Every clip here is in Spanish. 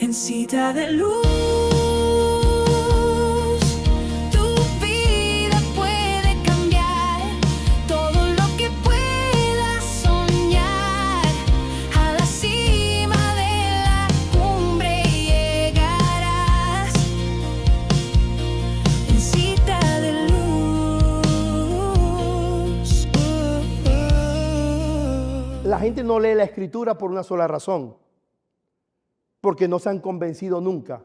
en cita de luz. Tu vida puede cambiar, todo lo que puedas soñar. A la cima de la cumbre llegarás, en cita de luz. La gente no lee la Escritura por una sola razón, porque no se han convencido nunca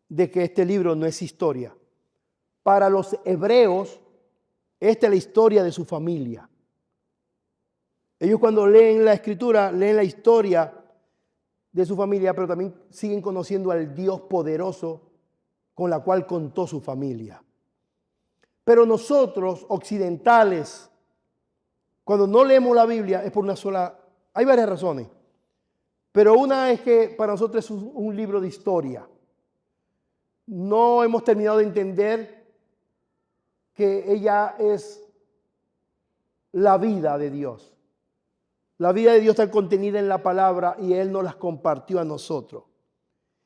de que este libro no es historia. Para los hebreos, esta es la historia de su familia. Ellos cuando leen la Escritura, leen la historia de su familia, pero también siguen conociendo al Dios poderoso con la cual contó su familia. Pero nosotros, occidentales, cuando no leemos la Biblia es por una sola... Hay varias razones. Pero una es que para nosotros es un libro de historia. No hemos terminado de entender que ella es la vida de Dios. La vida de Dios está contenida en la palabra y Él nos las compartió a nosotros.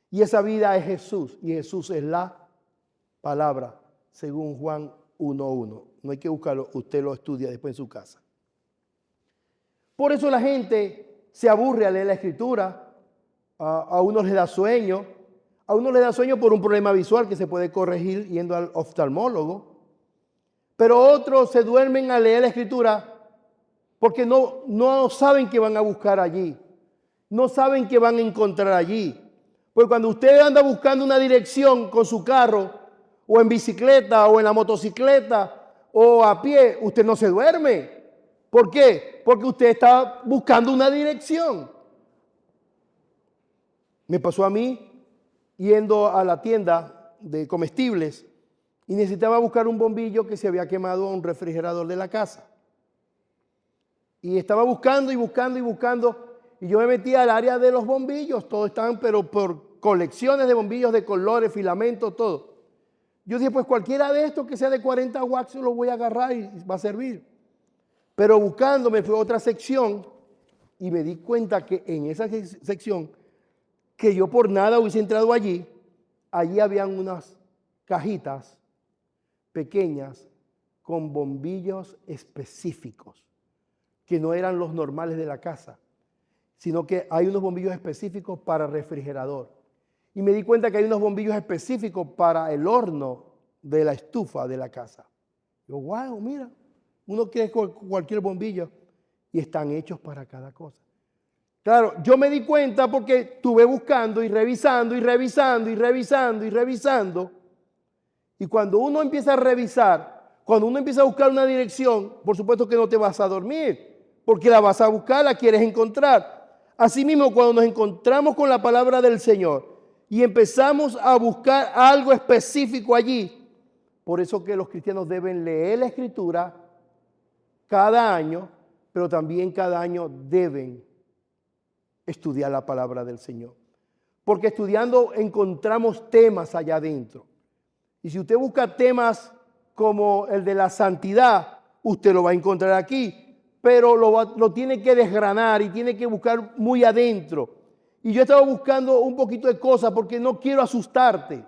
Y esa vida es Jesús, y Jesús es la palabra, según Juan 1:1. No hay que buscarlo, usted lo estudia después en su casa. Por eso la gente se aburre a leer la Escritura, a unos les da sueño, por un problema visual que se puede corregir yendo al oftalmólogo, pero otros se duermen a leer la Escritura porque no saben qué van a buscar allí, no saben qué van a encontrar allí. Porque cuando usted anda buscando una dirección con su carro, o en bicicleta, o en la motocicleta, o a pie, usted no se duerme. ¿Por qué? Porque usted está buscando una dirección. Me pasó a mí yendo a la tienda de comestibles y necesitaba buscar un bombillo que se había quemado a un refrigerador de la casa. Y estaba buscando y buscando y buscando, y yo me metí al área de los bombillos. Todos estaban, pero por colecciones de bombillos de colores, filamentos, todo. Yo dije, pues cualquiera de estos que sea de 40 watts lo voy a agarrar y va a servir. Pero buscando me fui a otra sección y me di cuenta que en esa sección, que yo por nada hubiese entrado allí habían unas cajitas pequeñas con bombillos específicos, que no eran los normales de la casa, sino que hay unos bombillos específicos para refrigerador. Y me di cuenta que hay unos bombillos específicos para el horno de la estufa de la casa. Yo, wow, mira. Uno quiere cualquier bombillo y están hechos para cada cosa. Claro, yo me di cuenta porque estuve buscando y revisando y revisando y revisando y revisando. Y cuando uno empieza a revisar, cuando uno empieza a buscar una dirección, por supuesto que no te vas a dormir, porque la vas a buscar, la quieres encontrar. Asimismo, cuando nos encontramos con la palabra del Señor y empezamos a buscar algo específico allí, por eso que los cristianos deben leer la Escritura cada año, pero también cada año deben estudiar la palabra del Señor. Porque estudiando encontramos temas allá adentro. Y si usted busca temas como el de la santidad, usted lo va a encontrar aquí, pero lo tiene que desgranar y tiene que buscar muy adentro. Y yo estaba buscando un poquito de cosas porque no quiero asustarte.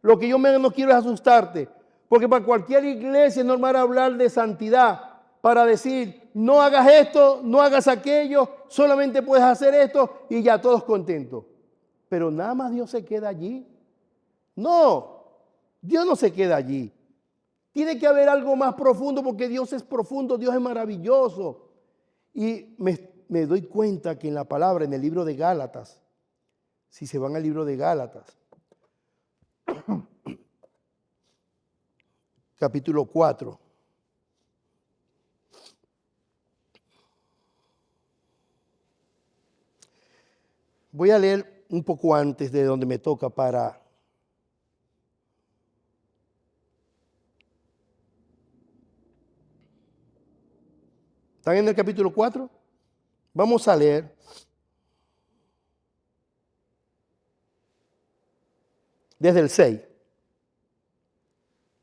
Lo que yo menos no quiero es asustarte. Porque para cualquier iglesia es normal hablar de santidad, para decir, no hagas esto, no hagas aquello, solamente puedes hacer esto y ya todos contentos. Pero nada más Dios se queda allí. No, Dios no se queda allí. Tiene que haber algo más profundo porque Dios es profundo, Dios es maravilloso. Y me doy cuenta que en la palabra, en el libro de Gálatas, si se van al libro de Gálatas, capítulo 4, voy a leer un poco antes de donde me toca para... ¿Están en el capítulo 4? Vamos a leer desde el 6.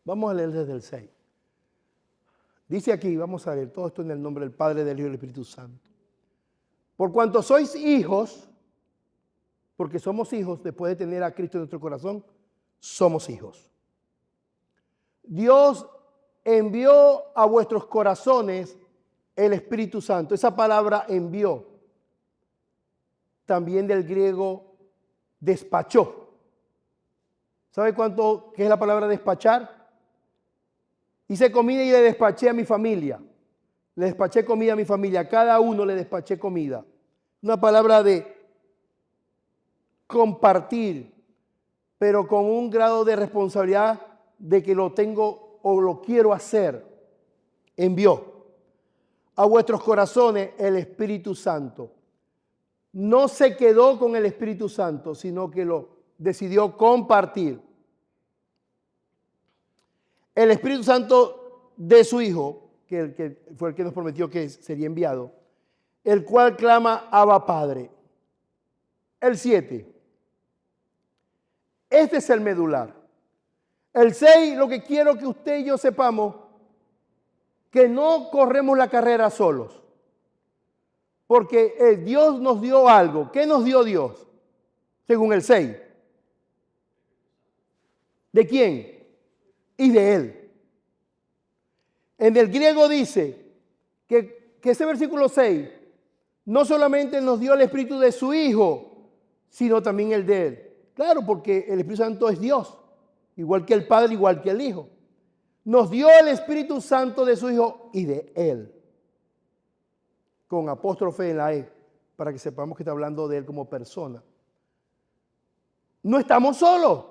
Vamos a leer desde el 6. Dice aquí, vamos a leer todo esto en el nombre del Padre, del Hijo y del Espíritu Santo. Por cuanto sois hijos, porque somos hijos, después de tener a Cristo en nuestro corazón, somos hijos. Dios envió a vuestros corazones el Espíritu Santo. Esa palabra envió, también del griego despachó. ¿Sabe qué es la palabra despachar? Hice comida y le despaché a mi familia. Le despaché comida a mi familia. A cada uno le despaché comida. Una palabra de compartir, pero con un grado de responsabilidad de que lo tengo o lo quiero hacer. Envió a vuestros corazones el Espíritu Santo. No se quedó con el Espíritu Santo, sino que lo decidió compartir. El Espíritu Santo de su Hijo, que fue el que nos prometió que sería enviado, el cual clama Abba Padre. El 7. Este es el medular. El 6, lo que quiero que usted y yo sepamos, que no corremos la carrera solos. Porque Dios nos dio algo. ¿Qué nos dio Dios? Según el 6. ¿De quién? Y de Él. En el griego dice que ese versículo 6 no solamente nos dio el Espíritu de su Hijo, sino también el de Él. Claro, porque el Espíritu Santo es Dios, igual que el Padre, igual que el Hijo. Nos dio el Espíritu Santo de su Hijo y de Él. Con apóstrofe en la E, para que sepamos que está hablando de Él como persona. No estamos solos.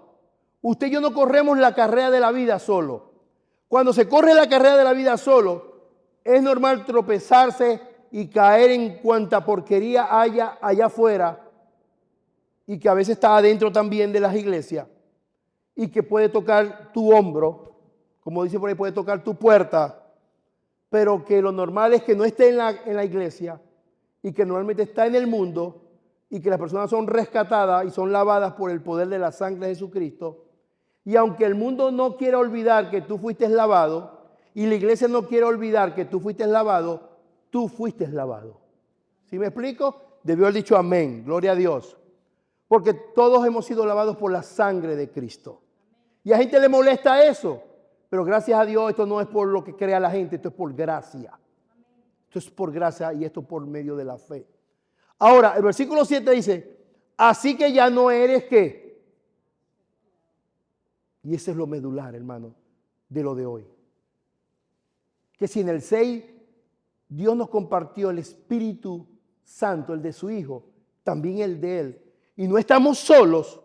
Usted y yo no corremos la carrera de la vida solo. Cuando se corre la carrera de la vida solo, es normal tropezarse y caer en cuanta porquería haya allá afuera y que a veces está adentro también de las iglesias y que puede tocar tu hombro, como dice por ahí, puede tocar tu puerta, pero que lo normal es que no esté en la iglesia y que normalmente está en el mundo y que las personas son rescatadas y son lavadas por el poder de la sangre de Jesucristo. Y aunque el mundo no quiera olvidar que tú fuiste lavado y la iglesia no quiere olvidar que tú fuiste lavado, tú fuiste lavado. ¿Sí me explico? Debió haber dicho amén, gloria a Dios. Porque todos hemos sido lavados por la sangre de Cristo. Y a gente le molesta eso. Pero gracias a Dios esto no es por lo que crea la gente, esto es por gracia. Esto es por gracia y esto por medio de la fe. Ahora, el versículo 7 dice, así que ya no eres ¿qué? Y ese es lo medular, hermano, de lo de hoy. Que si en el 6 Dios nos compartió el Espíritu Santo, el de su Hijo, también el de Él. Y no estamos solos,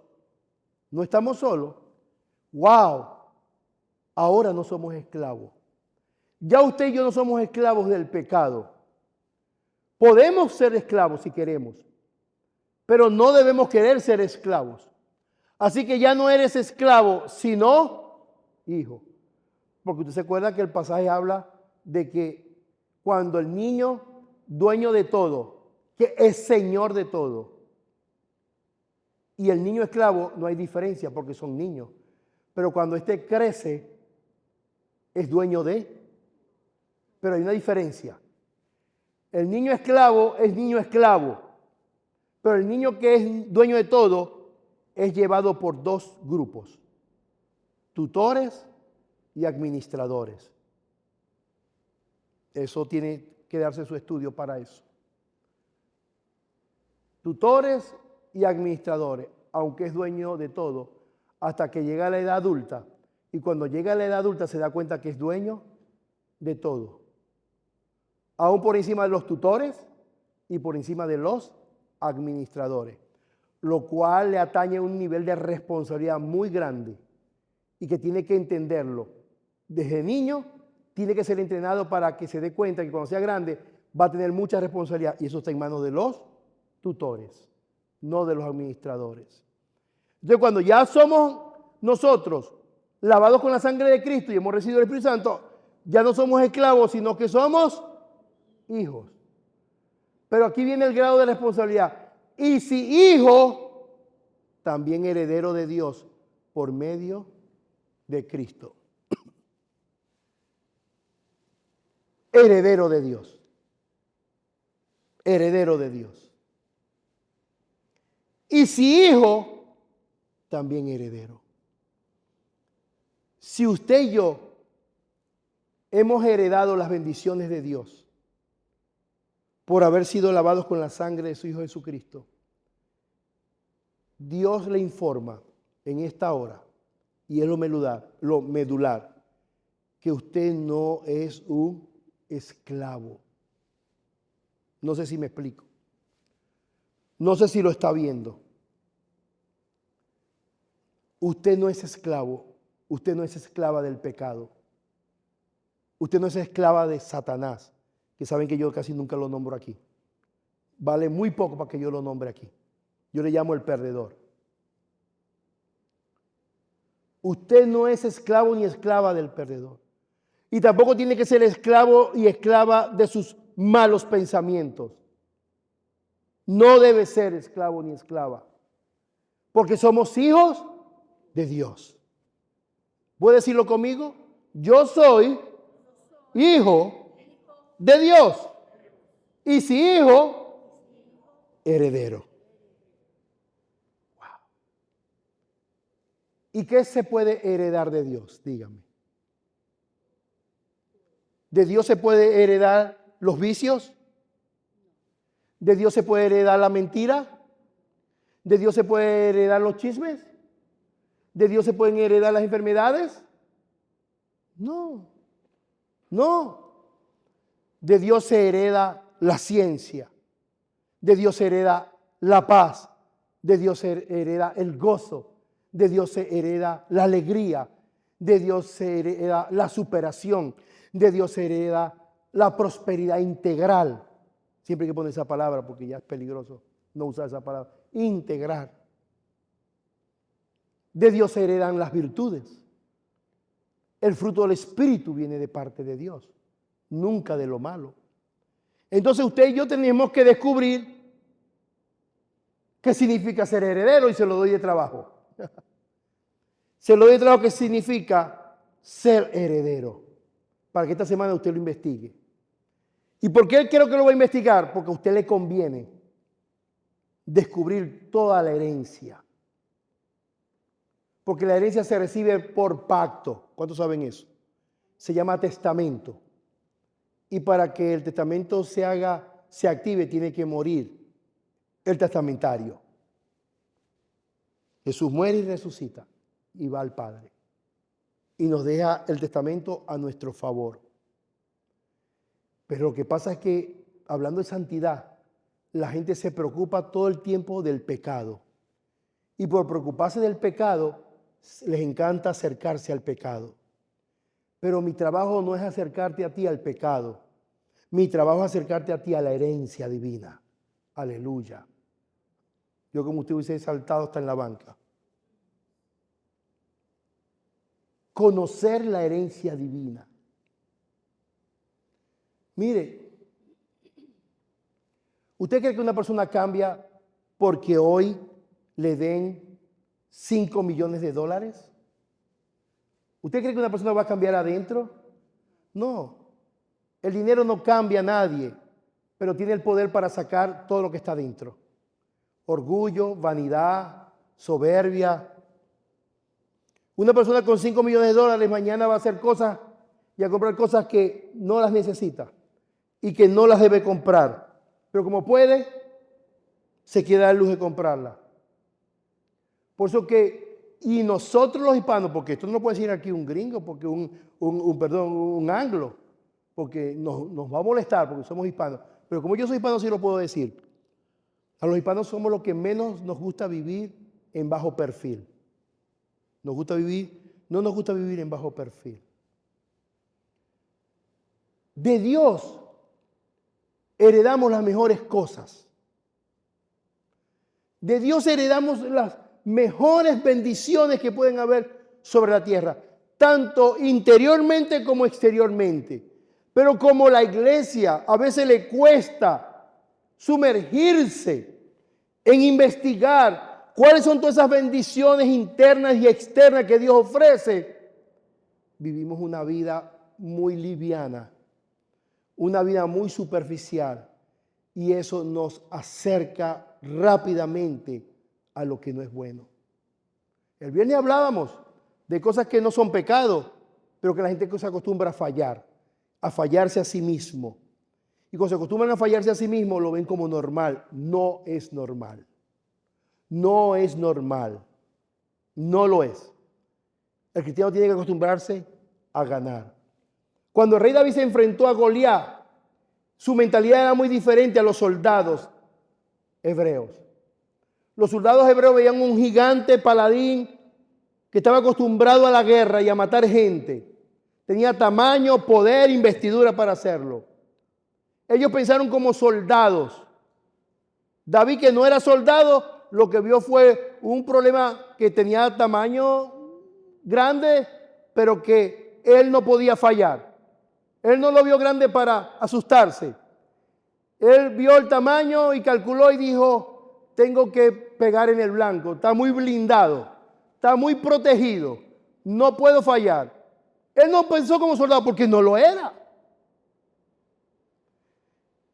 no estamos solos. ¡Wow! Ahora no somos esclavos. Ya usted y yo no somos esclavos del pecado. Podemos ser esclavos si queremos, pero no debemos querer ser esclavos. Así que ya no eres esclavo, sino hijo. Porque usted se acuerda que el pasaje habla de que cuando el niño, dueño de todo, que es señor de todo, y el niño esclavo, no hay diferencia porque son niños. Pero cuando éste crece, es dueño de. Pero hay una diferencia. El niño esclavo es niño esclavo. Pero el niño que es dueño de todo es llevado por dos grupos. Tutores y administradores. Eso tiene que darse su estudio para eso. Tutores y administradores, aunque es dueño de todo, hasta que llega a la edad adulta. Y cuando llega a la edad adulta se da cuenta que es dueño de todo. Aún por encima de los tutores y por encima de los administradores. Lo cual le atañe un nivel de responsabilidad muy grande y que tiene que entenderlo. Desde niño tiene que ser entrenado para que se dé cuenta que cuando sea grande va a tener mucha responsabilidad y eso está en manos de los tutores, no de los administradores. Entonces cuando ya somos nosotros lavados con la sangre de Cristo y hemos recibido el Espíritu Santo, ya no somos esclavos, sino que somos hijos. Pero aquí viene el grado de responsabilidad. Y si hijo, también heredero de Dios por medio de Cristo. Heredero de Dios. Heredero de Dios. Y si hijo, también heredero. Si usted y yo hemos heredado las bendiciones de Dios por haber sido lavados con la sangre de su Hijo Jesucristo, Dios le informa en esta hora, y es lo medular, que usted no es un esclavo. No sé si me explico. No sé si lo está viendo. Usted no es esclavo. Usted no es esclava del pecado. Usted no es esclava de Satanás, que saben que yo casi nunca lo nombro aquí. Vale muy poco para que yo lo nombre aquí. Yo le llamo el perdedor. Usted no es esclavo ni esclava del perdedor. Y tampoco tiene que ser esclavo y esclava de sus malos pensamientos. No debe ser esclavo ni esclava. Porque somos hijos de Dios. ¿Puede decirlo conmigo? Yo soy hijo de Dios. Y si hijo, heredero. Wow. ¿Y qué se puede heredar de Dios? Dígame. ¿De Dios se puede heredar los vicios? ¿De Dios se puede heredar la mentira? ¿De Dios se puede heredar los chismes? ¿De Dios se pueden heredar las enfermedades? No, no. De Dios se hereda la ciencia. De Dios se hereda la paz. De Dios se hereda el gozo. De Dios se hereda la alegría. De Dios se hereda la superación. De Dios se hereda la prosperidad integral. Siempre hay que poner esa palabra porque ya es peligroso no usar esa palabra. Integral. De Dios se heredan las virtudes. El fruto del Espíritu viene de parte de Dios, nunca de lo malo. Entonces usted y yo tenemos que descubrir qué significa ser heredero y se lo doy de trabajo. Se lo doy de trabajo qué significa ser heredero, para que esta semana usted lo investigue. ¿Y por qué quiero que lo va a investigar? Porque a usted le conviene descubrir toda la herencia. Porque la herencia se recibe por pacto. ¿Cuántos saben eso? Se llama testamento. Y para que el testamento se active, tiene que morir el testamentario. Jesús muere y resucita y va al Padre. Y nos deja el testamento a nuestro favor. Pero lo que pasa es que, hablando de santidad, la gente se preocupa todo el tiempo del pecado. Y por preocuparse del pecado, les encanta acercarse al pecado. Pero mi trabajo no es acercarte a ti al pecado. Mi trabajo es acercarte a ti a la herencia divina. Aleluya. Yo como usted hubiese saltado hasta en la banca. Conocer la herencia divina. Mire, ¿usted cree que una persona cambia porque hoy le den 5 millones de dólares? ¿Usted cree que una persona va a cambiar adentro? No. El dinero no cambia a nadie, pero tiene el poder para sacar todo lo que está dentro. Orgullo, vanidad, soberbia. Una persona con 5 millones de dólares mañana va a hacer cosas y a comprar cosas que no las necesita y que no las debe comprar. Pero como puede, se quiere dar el lujo de comprarla. Por eso que, y nosotros los hispanos, porque esto no lo puede decir aquí un gringo, porque un anglo, porque nos va a molestar porque somos hispanos. Pero como yo soy hispano sí lo puedo decir. A los hispanos somos los que menos nos gusta vivir en bajo perfil. No nos gusta vivir en bajo perfil. De Dios heredamos las mejores cosas. De Dios heredamos las mejores bendiciones que pueden haber sobre la tierra, tanto interiormente como exteriormente. Pero como la iglesia a veces le cuesta sumergirse en investigar cuáles son todas esas bendiciones internas y externas que Dios ofrece, vivimos una vida muy liviana, una vida muy superficial, y eso nos acerca rápidamente a lo que no es bueno. El viernes hablábamos de cosas que no son pecado, pero que la gente se acostumbra a fallarse a sí mismo. Y cuando se acostumbran a fallarse a sí mismo, lo ven como normal. No es normal. No es normal. No lo es. El cristiano tiene que acostumbrarse a ganar. Cuando el rey David se enfrentó a Goliat, su mentalidad era muy diferente a los soldados hebreos. Los soldados hebreos veían un gigante paladín que estaba acostumbrado a la guerra y a matar gente. Tenía tamaño, poder, investidura para hacerlo. Ellos pensaron como soldados. David, que no era soldado, lo que vio fue un problema que tenía tamaño grande, pero que él no podía fallar. Él no lo vio grande para asustarse. Él vio el tamaño y calculó y dijo, tengo que pegar en el blanco. Está muy blindado, está muy protegido, no puedo fallar. Él no pensó como soldado porque no lo era.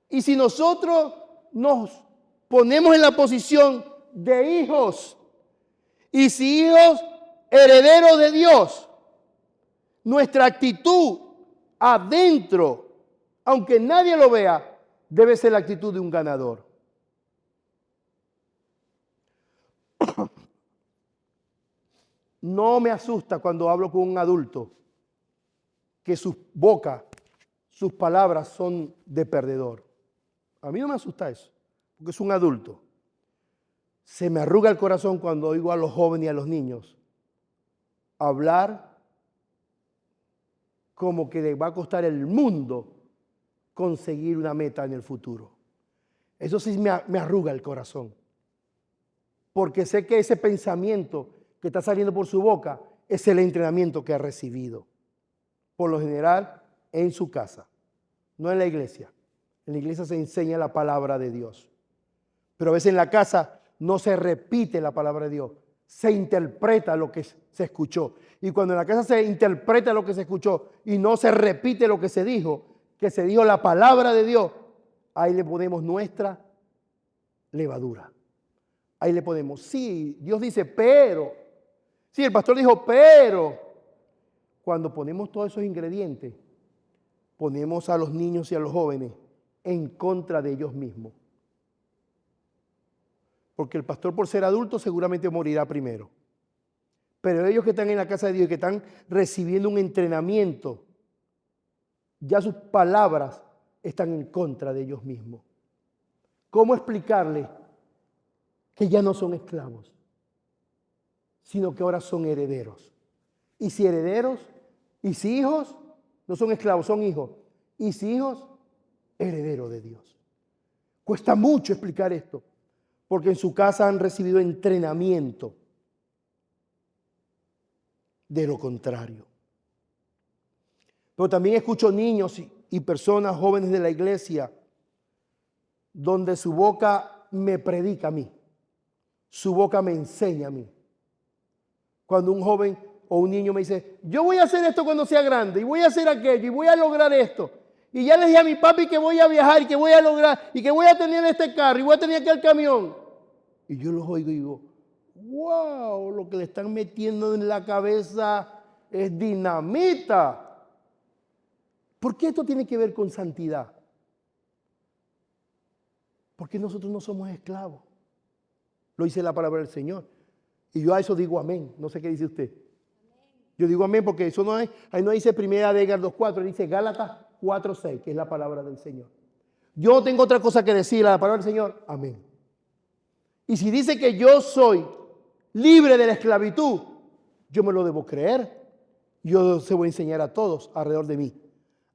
Y si nosotros nos ponemos en la posición de hijos, y si hijos herederos de Dios, nuestra actitud adentro, aunque nadie lo vea, debe ser la actitud de un ganador. No me asusta cuando hablo con un adulto que su boca, sus palabras son de perdedor. A mí no me asusta eso, porque es un adulto. Se me arruga el corazón cuando oigo a los jóvenes y a los niños hablar como que les va a costar el mundo conseguir una meta en el futuro. Eso sí me arruga el corazón, porque sé que ese pensamiento que está saliendo por su boca es el entrenamiento que ha recibido, por lo general en su casa, no en la iglesia. En la iglesia se enseña la palabra de Dios, pero a veces en la casa no se repite la palabra de Dios, se interpreta lo que se escuchó. Y cuando en la casa se interpreta lo que se escuchó y no se repite lo que se dijo la palabra de Dios, ahí le ponemos nuestra levadura. Ahí le ponemos, sí, Dios dice, pero. Sí, el pastor dijo, pero. Cuando ponemos todos esos ingredientes, ponemos a los niños y a los jóvenes en contra de ellos mismos. Porque el pastor, por ser adulto, seguramente morirá primero. Pero ellos que están en la casa de Dios y que están recibiendo un entrenamiento, ya sus palabras están en contra de ellos mismos. ¿Cómo explicarles que ya no son esclavos, sino que ahora son herederos? Y si herederos, y si hijos, no son esclavos, son hijos. Y si hijos, herederos de Dios. Cuesta mucho explicar esto, porque en su casa han recibido entrenamiento de lo contrario. Pero también escucho niños y personas jóvenes de la iglesia donde su boca me predica a mí, su boca me enseña a mí. Cuando un joven o un niño me dice, yo voy a hacer esto cuando sea grande, y voy a hacer aquello, y voy a lograr esto. Y ya le dije a mi papi que voy a viajar, y que voy a lograr, y que voy a tener este carro, y voy a tener aquel camión. Y yo los oigo y digo, wow, lo que le están metiendo en la cabeza es dinamita. ¿Por qué esto tiene que ver con santidad? Porque nosotros no somos esclavos. Lo dice la palabra del Señor. Y yo a eso digo amén. No sé qué dice usted. Yo digo amén porque eso no es, ahí no dice primera de Edgar 2.4, dice Gálatas 4.6, que es la palabra del Señor. Yo no tengo otra cosa que decir a la palabra del Señor, amén. Y si dice que yo soy libre de la esclavitud, yo me lo debo creer. Yo se voy a enseñar a todos alrededor de mí.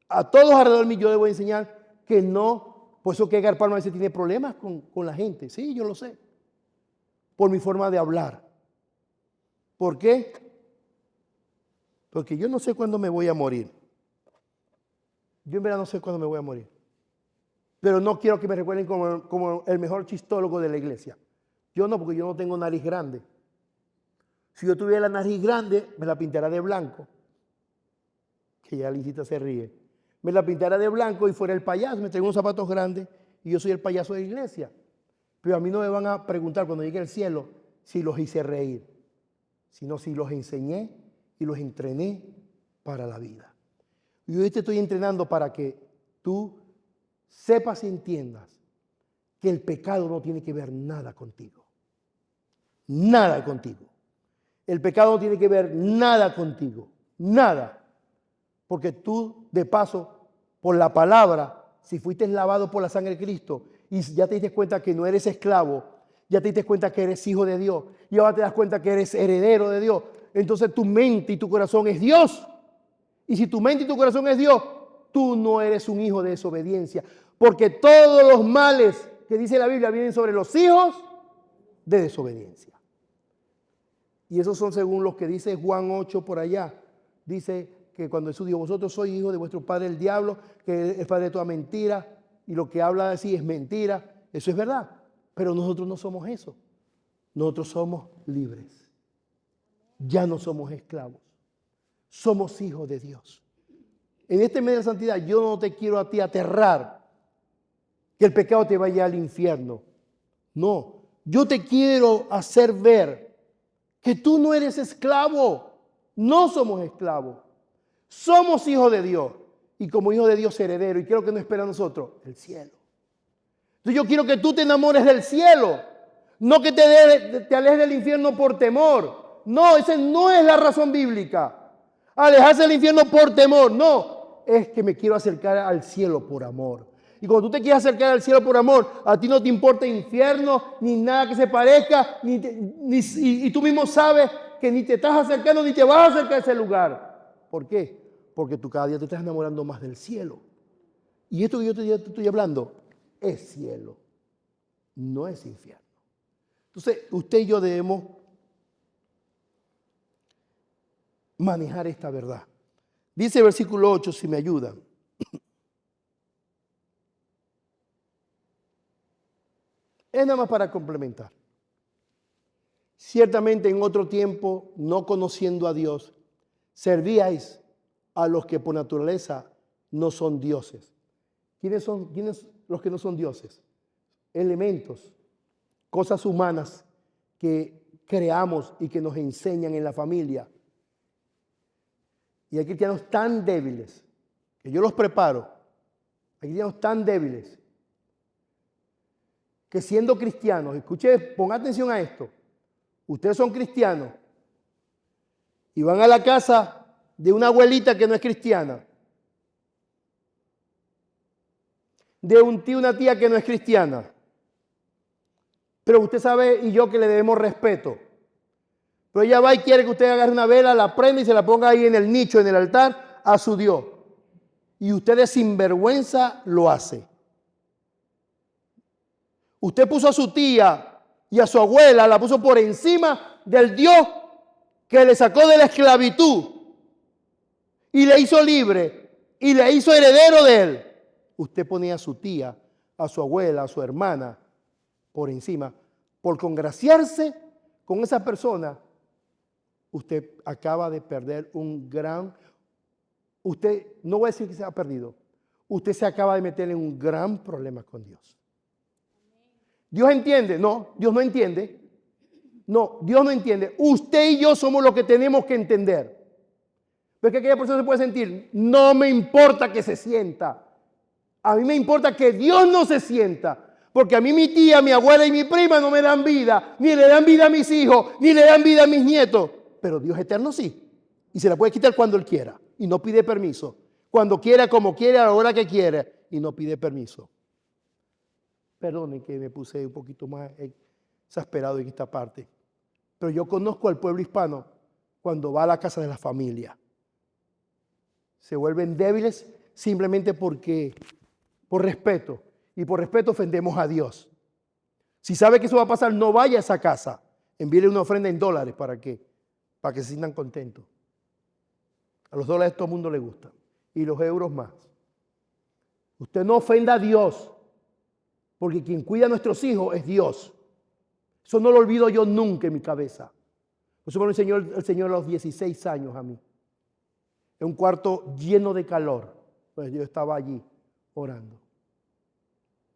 A todos alrededor de mí yo les voy a enseñar que no. Por eso que Edgar Palma a veces tiene problemas con la gente. Sí, yo lo sé. Por mi forma de hablar. ¿Por qué? Porque yo no sé cuándo me voy a morir. Yo en verdad no sé cuándo me voy a morir. Pero no quiero que me recuerden como el mejor chistólogo de la iglesia. Yo no, porque yo no tengo nariz grande. Si yo tuviera la nariz grande, me la pintara de blanco. Que ya Lincita se ríe. Me la pintara de blanco y fuera el payaso. Me traigo unos zapatos grandes y yo soy el payaso de la iglesia. Pero a mí no me van a preguntar cuando llegue al cielo si los hice reír, sino si los enseñé y los entrené para la vida. Y hoy te estoy entrenando para que tú sepas y entiendas que el pecado no tiene que ver nada contigo. Nada contigo. El pecado no tiene que ver nada contigo. Nada. Porque tú, de paso, por la palabra, si fuiste lavado por la sangre de Cristo y ya te diste cuenta que no eres esclavo, ya te diste cuenta que eres hijo de Dios y ahora te das cuenta que eres heredero de Dios, entonces tu mente y tu corazón es Dios. Y si tu mente y tu corazón es Dios, tú no eres un hijo de desobediencia. Porque todos los males que dice la Biblia vienen sobre los hijos de desobediencia. Y esos son según los que dice Juan 8 por allá. Dice que cuando Jesús dijo, vosotros sois hijos de vuestro padre el diablo, que es padre de toda mentira, y lo que habla así es mentira. Eso es verdad. Pero nosotros no somos eso. Nosotros somos libres. Ya no somos esclavos. Somos hijos de Dios. En este mes de santidad yo no te quiero a ti aterrar que el pecado te vaya al infierno. No, yo te quiero hacer ver que tú no eres esclavo. No somos esclavos. Somos hijos de Dios. Y como hijos de Dios heredero. ¿Y qué es lo que nos espera a nosotros? El cielo. Entonces yo quiero que tú te enamores del cielo. No que te alejes del infierno por temor. No, esa no es la razón bíblica. Alejarse del infierno por temor. No, es que me quiero acercar al cielo por amor. Y cuando tú te quieres acercar al cielo por amor, a ti no te importa infierno, ni nada que se parezca, y tú mismo sabes que ni te estás acercando, ni te vas a acercar a ese lugar. ¿Por qué? Porque tú cada día te estás enamorando más del cielo. Y esto que yo te estoy hablando es cielo, no es infierno. Entonces, usted y yo debemos manejar esta verdad. Dice el versículo 8, si me ayudan. Es nada más para complementar. Ciertamente en otro tiempo, no conociendo a Dios, servíais a los que por naturaleza no son dioses. ¿Quiénes son los que no son dioses? Elementos, cosas humanas que creamos y que nos enseñan en la familia. Y hay cristianos tan débiles, que yo los preparo, hay cristianos tan débiles, que siendo cristianos, escuche, ponga atención a esto, ustedes son cristianos y van a la casa de una abuelita que no es cristiana, de un tío, una tía que no es cristiana, pero usted sabe y yo que le debemos respeto. Pero ella va y quiere que usted agarre una vela, la prenda y se la ponga ahí en el nicho, en el altar, a su Dios. Y usted de sinvergüenza lo hace. Usted puso a su tía y a su abuela, la puso por encima del Dios que le sacó de la esclavitud y le hizo libre y le hizo heredero de él. Usted ponía a su tía, a su abuela, a su hermana por encima. Por congraciarse con esa persona, usted acaba de perder usted, no voy a decir que se ha perdido, usted se acaba de meter en un gran problema con Dios. ¿Dios entiende? No, Dios no entiende. No, Dios no entiende. Usted y yo somos los que tenemos que entender. Porque aquella persona se puede sentir, no me importa que se sienta. A mí me importa que Dios no se sienta. Porque a mí mi tía, mi abuela y mi prima no me dan vida, ni le dan vida a mis hijos, ni le dan vida a mis nietos. Pero Dios eterno sí. Y se la puede quitar cuando Él quiera. Y no pide permiso. Cuando quiera, como quiera, a la hora que quiera. Y no pide permiso. Perdonen que me puse un poquito más exasperado en esta parte. Pero yo conozco al pueblo hispano cuando va a la casa de la familia. Se vuelven débiles simplemente por respeto. Y por respeto ofendemos a Dios. Si sabe que eso va a pasar, no vaya a esa casa. Envíele una ofrenda en dólares para que se sientan contentos. A los dólares todo el mundo le gusta. Y los euros más. Usted no ofenda a Dios. Porque quien cuida a nuestros hijos es Dios. Eso no lo olvido yo nunca en mi cabeza. Eso me lo enseñó el Señor a los 16 años a mí. En un cuarto lleno de calor. Pues yo estaba allí orando.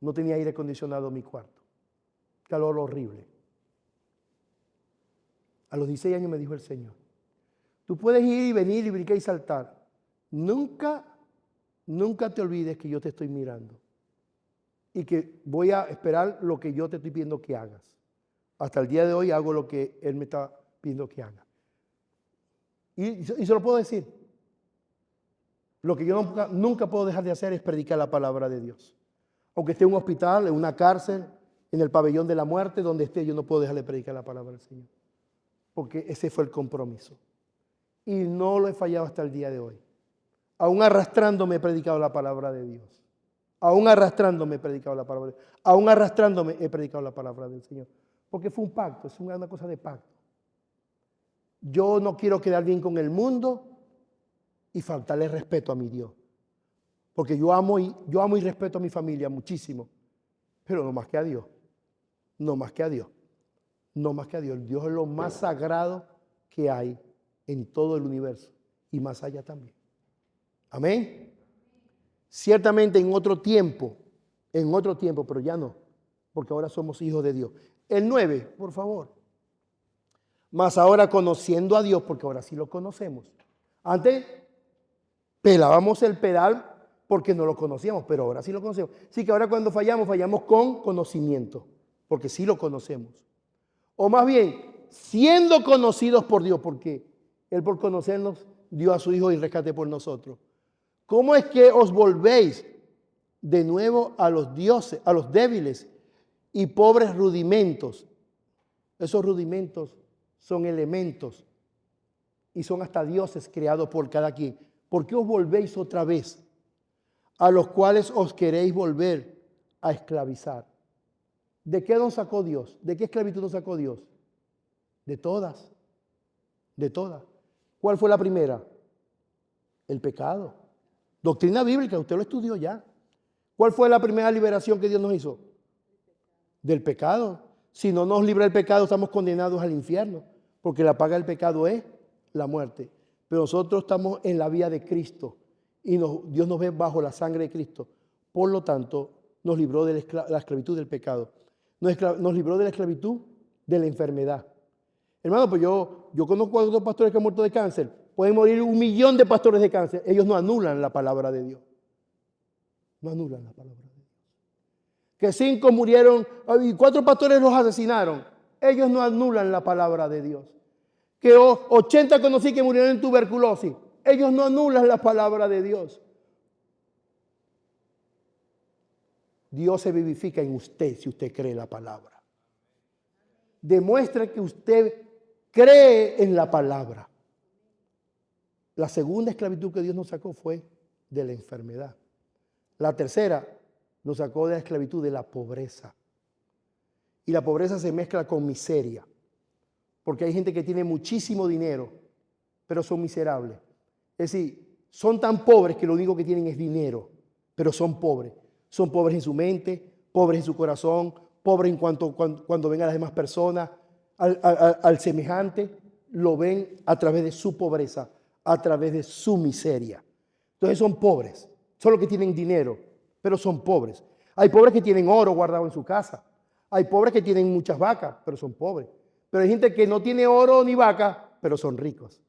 No tenía aire acondicionado en mi cuarto. Calor horrible. A los 16 años me dijo el Señor, tú puedes ir y venir y brincar y saltar. Nunca te olvides que yo te estoy mirando y que voy a esperar lo que yo te estoy pidiendo que hagas. Hasta el día de hoy hago lo que Él me está pidiendo que haga. Y se lo puedo decir. Lo que yo nunca puedo dejar de hacer es predicar la palabra de Dios. Aunque esté en un hospital, en una cárcel, en el pabellón de la muerte, donde esté, yo no puedo dejar de predicar la palabra del Señor. Porque ese fue el compromiso. Y no lo he fallado hasta el día de hoy. Aún arrastrándome he predicado la palabra de Dios. Aún arrastrándome he predicado la palabra de Dios. Aún arrastrándome he predicado la palabra del Señor. Porque fue un pacto, es una cosa de pacto. Yo no quiero quedar bien con el mundo y faltarle respeto a mi Dios. Porque yo amo y respeto a mi familia muchísimo. Pero no más que a Dios. No más que a Dios. No más que a Dios. Dios es lo más sagrado que hay en todo el universo. Y más allá también. Amén. Ciertamente en otro tiempo, pero ya no. Porque ahora somos hijos de Dios. El 9, por favor. Mas ahora conociendo a Dios, porque ahora sí lo conocemos. Antes pelábamos el pedal porque no lo conocíamos, pero ahora sí lo conocemos. Así que ahora cuando fallamos con conocimiento, porque sí lo conocemos. O más bien, siendo conocidos por Dios, porque Él por conocernos dio a su Hijo y rescate por nosotros. ¿Cómo es que os volvéis de nuevo a los dioses, a los débiles y pobres rudimentos? Esos rudimentos son elementos y son hasta dioses creados por cada quien. ¿Por qué os volvéis otra vez a los cuales os queréis volver a esclavizar? ¿De qué nos sacó Dios? ¿De qué esclavitud nos sacó Dios? De todas. De todas. ¿Cuál fue la primera? El pecado. Doctrina bíblica, usted lo estudió ya. ¿Cuál fue la primera liberación que Dios nos hizo? Del pecado. Si no nos libra el pecado, estamos condenados al infierno, porque la paga del pecado es la muerte. Pero nosotros estamos en la vía de Cristo y Dios nos ve bajo la sangre de Cristo. Por lo tanto, nos libró de la esclavitud del pecado. Nos libró de la esclavitud de la enfermedad. Hermano, pues yo conozco a otros pastores que han muerto de cáncer. Pueden morir 1 millón de pastores de cáncer. Ellos no anulan la palabra de Dios. No anulan la palabra de Dios. Que 5 murieron y 4 pastores los asesinaron. Ellos no anulan la palabra de Dios. Que 80 conocí que murieron en tuberculosis. Ellos no anulan la palabra de Dios. Dios se vivifica en usted si usted cree la palabra. Demuestra que usted cree en la palabra. La segunda esclavitud que Dios nos sacó fue de la enfermedad. La tercera nos sacó de la esclavitud de la pobreza. Y la pobreza se mezcla con miseria. Porque hay gente que tiene muchísimo dinero, pero son miserables. Es decir, son tan pobres que lo único que tienen es dinero, pero son pobres. Son pobres en su mente, pobres en su corazón, pobres en cuando ven a las demás personas, al semejante, lo ven a través de su pobreza, a través de su miseria. Entonces son pobres, son los que tienen dinero, pero son pobres. Hay pobres que tienen oro guardado en su casa. Hay pobres que tienen muchas vacas, pero son pobres. Pero hay gente que no tiene oro ni vaca, pero son ricos.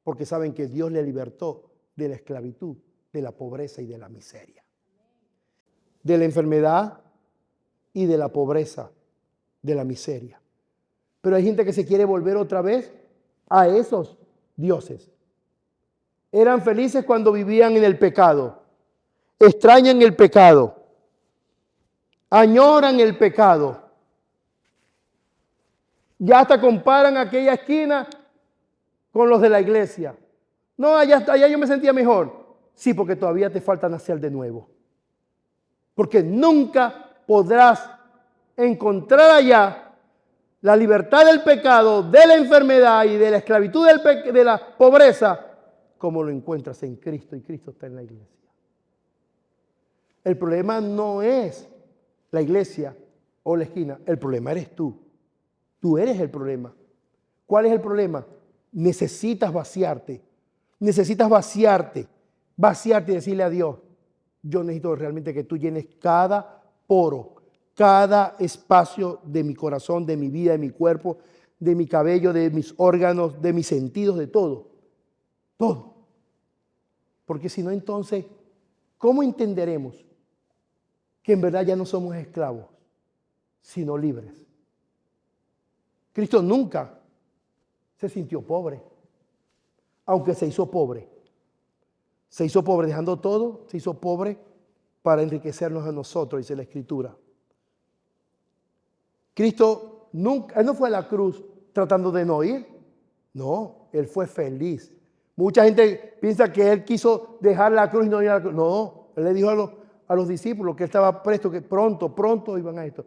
Porque saben que Dios les libertó de la esclavitud, de la pobreza y de la miseria. De la enfermedad y de la pobreza, de la miseria. Pero hay gente que se quiere volver otra vez a esos dioses. Eran felices cuando vivían en el pecado. Extrañan el pecado. Añoran el pecado. Ya hasta comparan aquella esquina con los de la iglesia. No, allá yo me sentía mejor. Sí, porque todavía te falta nacer de nuevo. Porque nunca podrás encontrar allá la libertad del pecado, de la enfermedad y de la esclavitud de la pobreza, como lo encuentras en Cristo, y Cristo está en la iglesia. El problema no es la iglesia o la esquina, el problema eres tú. Tú eres el problema. ¿Cuál es el problema? Necesitas vaciarte. Necesitas vaciarte y decirle a Dios, yo necesito realmente que tú llenes cada poro, cada espacio de mi corazón, de mi vida, de mi cuerpo, de mi cabello, de mis órganos, de mis sentidos, de todo. Todo. Porque si no, entonces, ¿cómo entenderemos que en verdad ya no somos esclavos, sino libres? Cristo nunca se sintió pobre, aunque se hizo pobre. Se hizo pobre dejando todo, se hizo pobre para enriquecernos a nosotros, dice la Escritura. Cristo nunca, Él no fue a la cruz tratando de no ir. No, Él fue feliz. Mucha gente piensa que Él quiso dejar la cruz y no ir a la cruz. No, Él le dijo a los discípulos que Él estaba presto, que pronto iban a esto.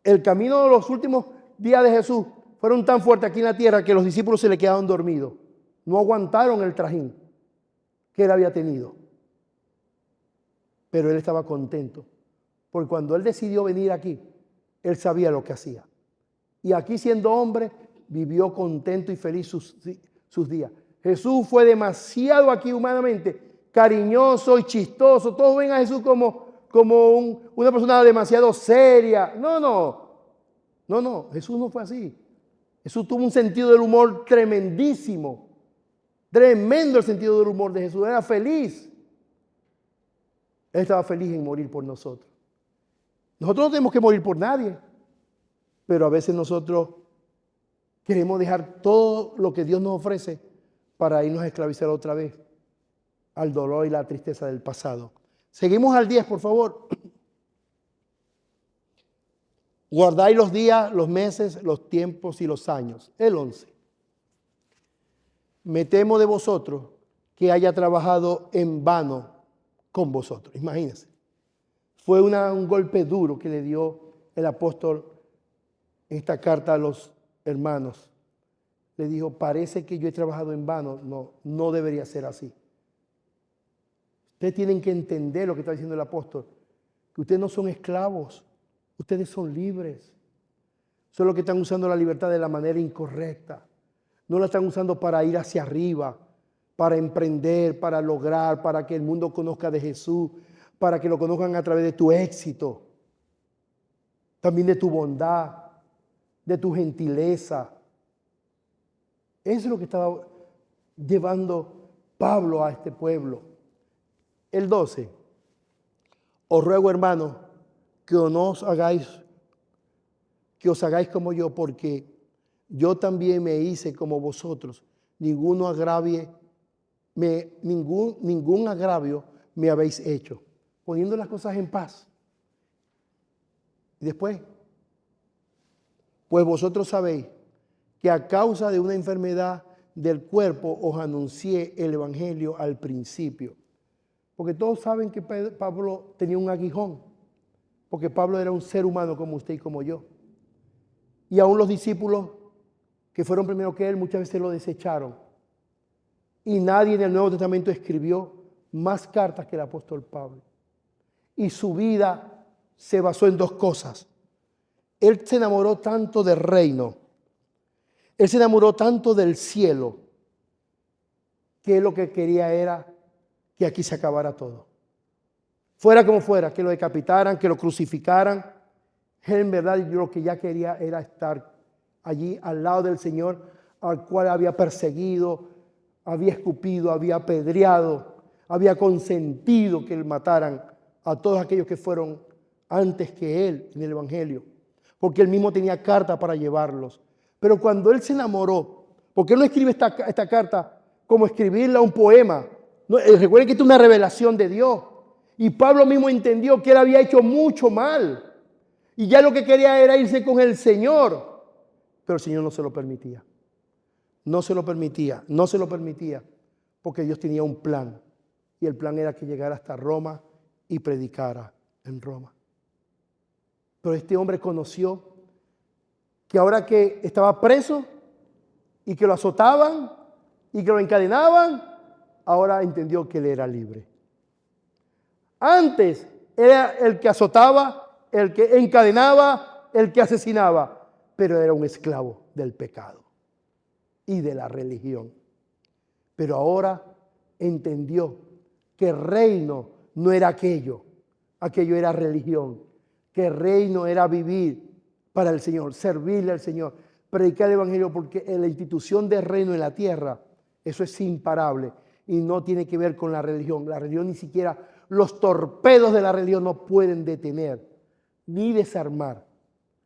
El camino de los últimos días de Jesús fueron tan fuertes aquí en la tierra que los discípulos se le quedaron dormidos. No aguantaron el trajín que Él había tenido. Pero Él estaba contento, porque cuando Él decidió venir aquí, Él sabía lo que hacía. Y aquí, siendo hombre, vivió contento y feliz sus días. Jesús fue demasiado aquí humanamente cariñoso y chistoso. Todos ven a Jesús como una persona demasiado seria. No, Jesús no fue así. Jesús tuvo un sentido del humor tremendísimo. Tremendo el sentido del humor de Jesús. Era feliz. Él estaba feliz en morir por nosotros. Nosotros no tenemos que morir por nadie, pero a veces nosotros queremos dejar todo lo que Dios nos ofrece para irnos a esclavizar otra vez al dolor y la tristeza del pasado. Seguimos al 10, por favor. Guardáis los días, los meses, los tiempos y los años. El 11. Me temo de vosotros que haya trabajado en vano con vosotros. Imagínense. Fue un golpe duro que le dio el apóstol en esta carta a los hermanos. Le dijo, parece que yo he trabajado en vano. No debería ser así. Ustedes tienen que entender lo que está diciendo el apóstol. Que ustedes no son esclavos. Ustedes son libres. Solo que están usando la libertad de la manera incorrecta. No la están usando para ir hacia arriba, para emprender, para lograr, para que el mundo conozca de Jesús, para que lo conozcan a través de tu éxito, también de tu bondad, de tu gentileza. Eso es lo que estaba llevando Pablo a este pueblo. El 12. Os ruego, hermanos, que os hagáis como yo, porque yo también me hice como vosotros. Ningún agravio me habéis hecho. Poniendo las cosas en paz. Y después, pues vosotros sabéis que a causa de una enfermedad del cuerpo os anuncié el evangelio al principio. Porque todos saben que Pablo tenía un aguijón. Porque Pablo era un ser humano como usted y como yo. Y aún los discípulos que fueron primero que él muchas veces lo desecharon. Y nadie en el Nuevo Testamento escribió más cartas que el apóstol Pablo. Y su vida se basó en dos cosas. Él se enamoró tanto del reino. Él se enamoró tanto del cielo. Que él lo que quería era que aquí se acabara todo. Fuera como fuera, que lo decapitaran, que lo crucificaran. Él en verdad lo que ya quería era estar allí al lado del Señor, al cual había perseguido, había escupido, había apedreado, había consentido que mataran a todos aquellos que fueron antes que él en el Evangelio, porque él mismo tenía carta para llevarlos. Pero cuando él se enamoró, porque él no escribe esta carta como escribirla un poema. No, recuerden que esto es una revelación de Dios. Y Pablo mismo entendió que él había hecho mucho mal. Y ya lo que quería era irse con el Señor. Pero el Señor no se lo permitía. No se lo permitía, porque Dios tenía un plan. Y el plan era que llegara hasta Roma y predicara en Roma. Pero este hombre conoció que ahora que estaba preso y que lo azotaban y que lo encadenaban, ahora entendió que él era libre. Antes era el que azotaba, el que encadenaba, el que asesinaba, pero era un esclavo del pecado y de la religión. Pero ahora entendió que el reino no era aquello era religión, que el reino era vivir para el Señor, servirle al Señor, predicar el evangelio, porque en la institución del reino en la tierra, eso es imparable y no tiene que ver con la religión. La religión, ni siquiera los torpedos de la religión no pueden detener ni desarmar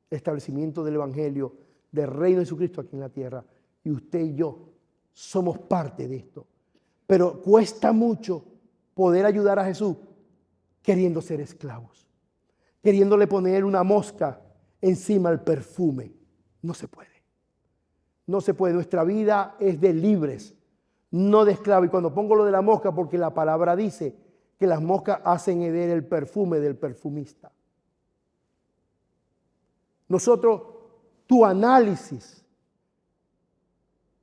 el establecimiento del evangelio del reino de Jesucristo aquí en la tierra. Y usted y yo somos parte de esto. Pero cuesta mucho poder ayudar a Jesús queriendo ser esclavos, queriéndole poner una mosca encima al perfume. No se puede. No se puede. Nuestra vida es de libres, no de esclavos. Y cuando pongo lo de la mosca, porque la palabra dice que las moscas hacen heder el perfume del perfumista. Nosotros, tu análisis,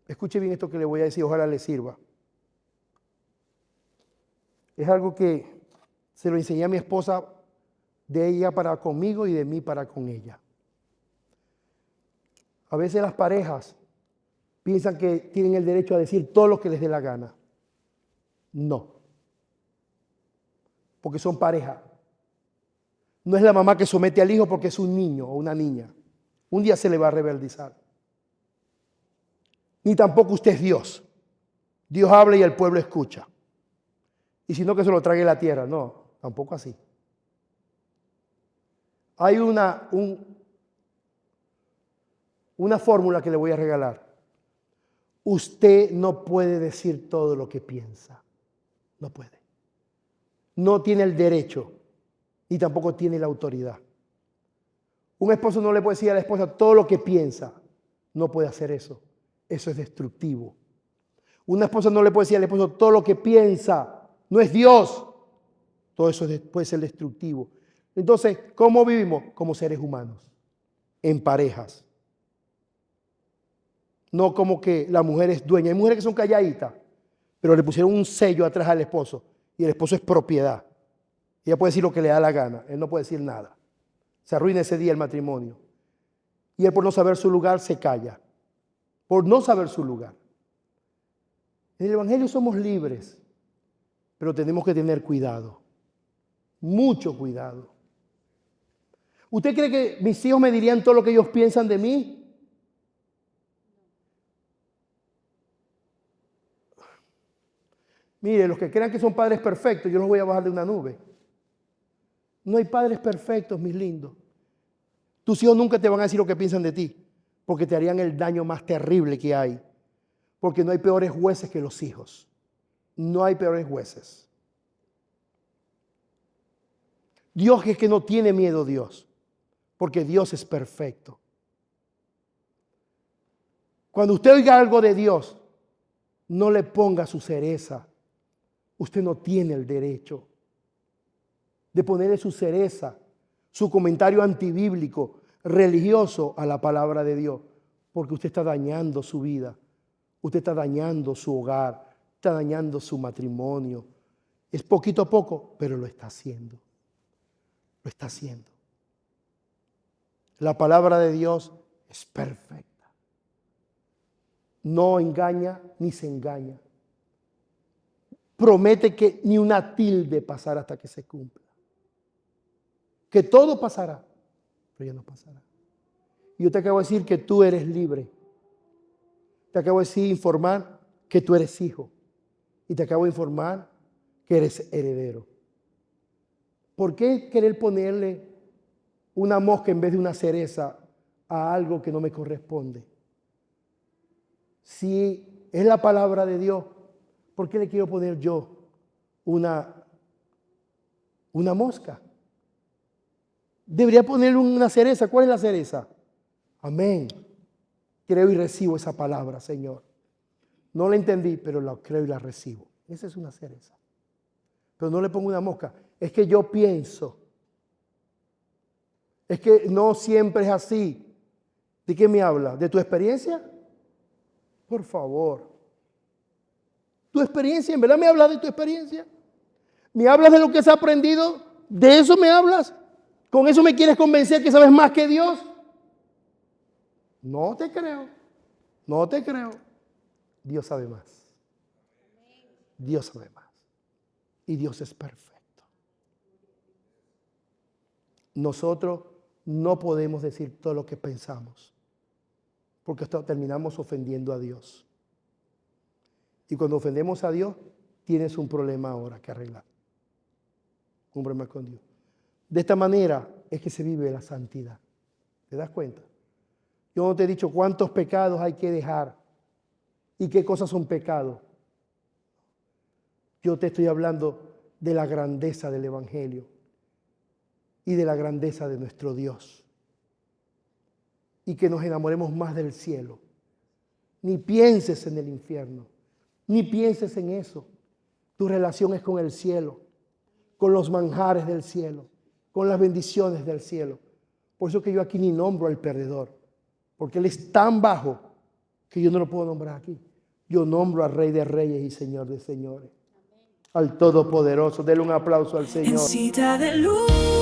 escuche bien esto que le voy a decir, ojalá le sirva. Es algo que se lo enseñé a mi esposa, de ella para conmigo y de mí para con ella. A veces las parejas piensan que tienen el derecho a decir todo lo que les dé la gana. No. Porque son pareja. No es la mamá que somete al hijo porque es un niño o una niña. Un día se le va a rebeldizar. Ni tampoco usted es Dios. Dios habla y el pueblo escucha. Y si no, que se lo trague la tierra. No, tampoco así. Hay una fórmula que le voy a regalar. Usted no puede decir todo lo que piensa. No puede. No tiene el derecho, ni tampoco tiene la autoridad. Un esposo no le puede decir a la esposa todo lo que piensa. No puede hacer eso. Eso es destructivo. Una esposa no le puede decir al esposo todo lo que piensa. No es Dios. Todo eso puede ser destructivo. Entonces, ¿cómo vivimos? Como seres humanos, en parejas. No como que la mujer es dueña. Hay mujeres que son calladitas, pero le pusieron un sello atrás al esposo y el esposo es propiedad. Ella puede decir lo que le da la gana, él no puede decir nada. Se arruina ese día el matrimonio. Y él, por no saber su lugar, se calla. Por no saber su lugar. En el evangelio somos libres, pero tenemos que tener cuidado. Mucho cuidado. ¿Usted cree que mis hijos me dirían todo lo que ellos piensan de mí? Mire, los que crean que son padres perfectos, yo los voy a bajar de una nube. No hay padres perfectos, mis lindos. Tus hijos nunca te van a decir lo que piensan de ti, porque te harían el daño más terrible que hay. Porque no hay peores jueces que los hijos. No hay peores jueces. Dios es que no tiene miedo, Dios, porque Dios es perfecto. Cuando usted oiga algo de Dios, no le ponga su cereza. Usted no tiene el derecho de ponerle su cereza, su comentario antibíblico, religioso a la palabra de Dios, porque usted está dañando su vida, usted está dañando su hogar, está dañando su matrimonio. Es poquito a poco, pero lo está haciendo. Lo está haciendo. La palabra de Dios es perfecta. No engaña ni se engaña. Promete que ni una tilde pasará hasta que se cumpla. Que todo pasará, pero ya no pasará. Y yo te acabo de decir que tú eres libre. Te acabo de decir, informar que tú eres hijo. Y te acabo de informar que eres heredero. ¿Por qué querer ponerle una mosca en vez de una cereza a algo que no me corresponde? Si es la palabra de Dios, ¿por qué le quiero poner yo una mosca? Debería ponerle una cereza. ¿Cuál es la cereza? Amén. Creo y recibo esa palabra, Señor. No la entendí, pero la creo y la recibo. Esa es una cereza. Pero no le pongo una mosca. Es que yo pienso. Es que no siempre es así. ¿De qué me habla? ¿De tu experiencia? Por favor. ¿Tu experiencia? ¿En verdad me hablas de tu experiencia? ¿Me hablas de lo que has aprendido? ¿De eso me hablas? ¿Con eso me quieres convencer que sabes más que Dios? No te creo. No te creo. Dios sabe más. Dios sabe más. Y Dios es perfecto. Nosotros no podemos decir todo lo que pensamos. porque hasta terminamos ofendiendo a Dios. Y cuando ofendemos a Dios, tienes un problema ahora que arreglar. Un problema con Dios. De esta manera es que se vive la santidad. ¿Te das cuenta? Yo no te he dicho cuántos pecados hay que dejar y qué cosas son pecados. Yo te estoy hablando de la grandeza del Evangelio y de la grandeza de nuestro Dios. Y que nos enamoremos más del cielo. Ni pienses en el infierno, ni pienses en eso. Tu relación es con el cielo, con los manjares del cielo, con las bendiciones del cielo. Por eso que yo aquí ni nombro al perdedor, porque él es tan bajo que yo no lo puedo nombrar aquí. Yo nombro al Rey de Reyes y Señor de Señores, al Todopoderoso. Denle un aplauso al Señor. En Cita de Luz.